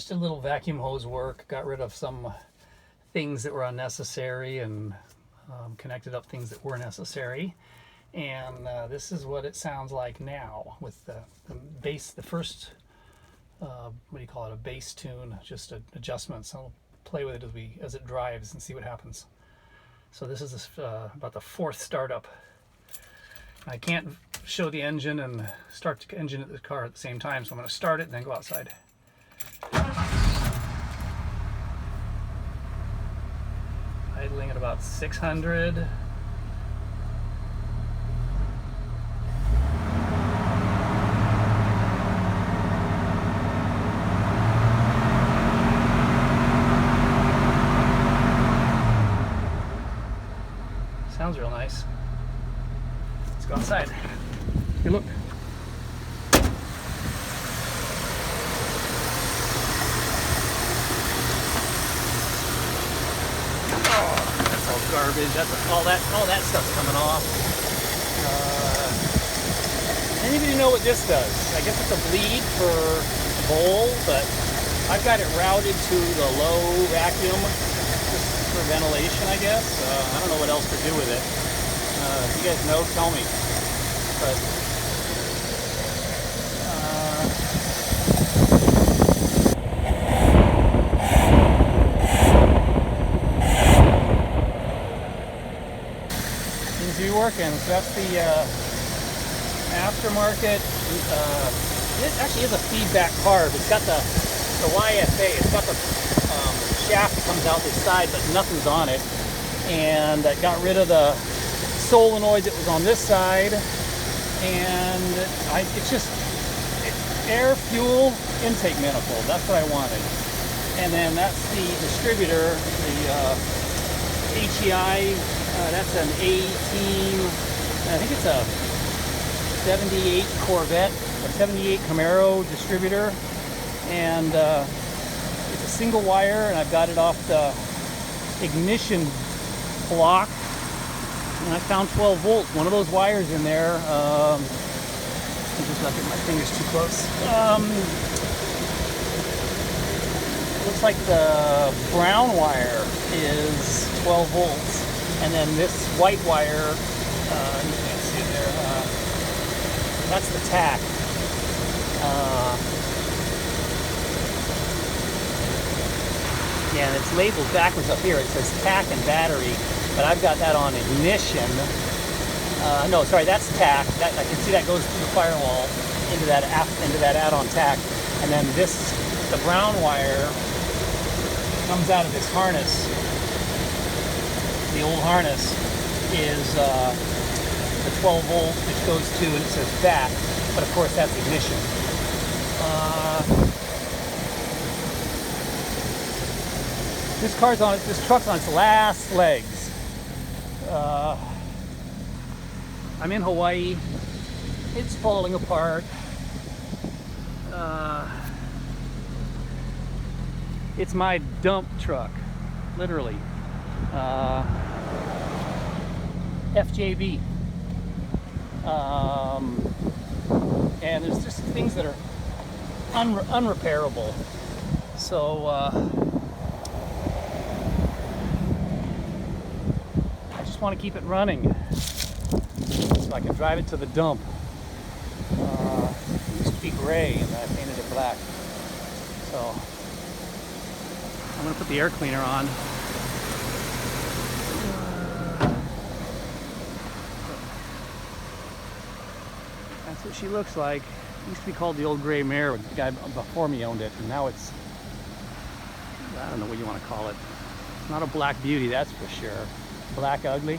Just a little vacuum hose work, got rid of some things that were unnecessary and connected up things that were necessary. And this is what it sounds like now with the bass, the first, what do you call it, a bass tune, just adjustments. I'll play with it as it drives and see what happens. So this is about the fourth startup. I can't show the engine and start the engine at the car at the same time, so I'm going to start it and then go outside. Idling at about 600. Sounds real nice. Let's go outside. Hey, look. Garbage. That's all that stuff's coming off. Anybody know what this does? I guess it's a bleed for bowl, but I've got it routed to the low vacuum just for ventilation, I guess. I don't know what else to do with it. If you guys know, tell me. But working. So that's the aftermarket. It actually is a feedback carb. It's got the YFA. It's got the shaft that comes out this side, but nothing's on it. And I got rid of the solenoid that was on this side. And it's just air fuel intake manifold. That's what I wanted. And then that's the distributor, the HEI. That's an 18, I think it's a 78 Corvette, a 78 Camaro distributor, and it's a single wire, and I've got it off the ignition block, and I found 12 volts, one of those wires in there. I'm just not getting my fingers too close. Looks like the brown wire is 12 volts. And then this white wire, you can't see it there, that's the tack. Yeah, and it's labeled backwards up here. It says tack and battery, but I've got that on ignition. No, sorry, that's tack. That, I can see that goes through the firewall into that add-on tack. And then the brown wire comes out of this harness. The old harness is the 12 volt, which goes to, and it says back, but of course that's ignition. This truck's on its last legs. I'm in Hawaii. It's falling apart. It's my dump truck, literally. FJB. And there's just things that are unrepairable. So I just want to keep it running so I can drive it to the dump. It used to be gray and I painted it black. So I'm going to put the air cleaner on. That's what she looks like. It used to be called the old gray mare. The guy before me owned it, and now it's, I don't know what you want to call it. It's not a black beauty, that's for sure. Black ugly.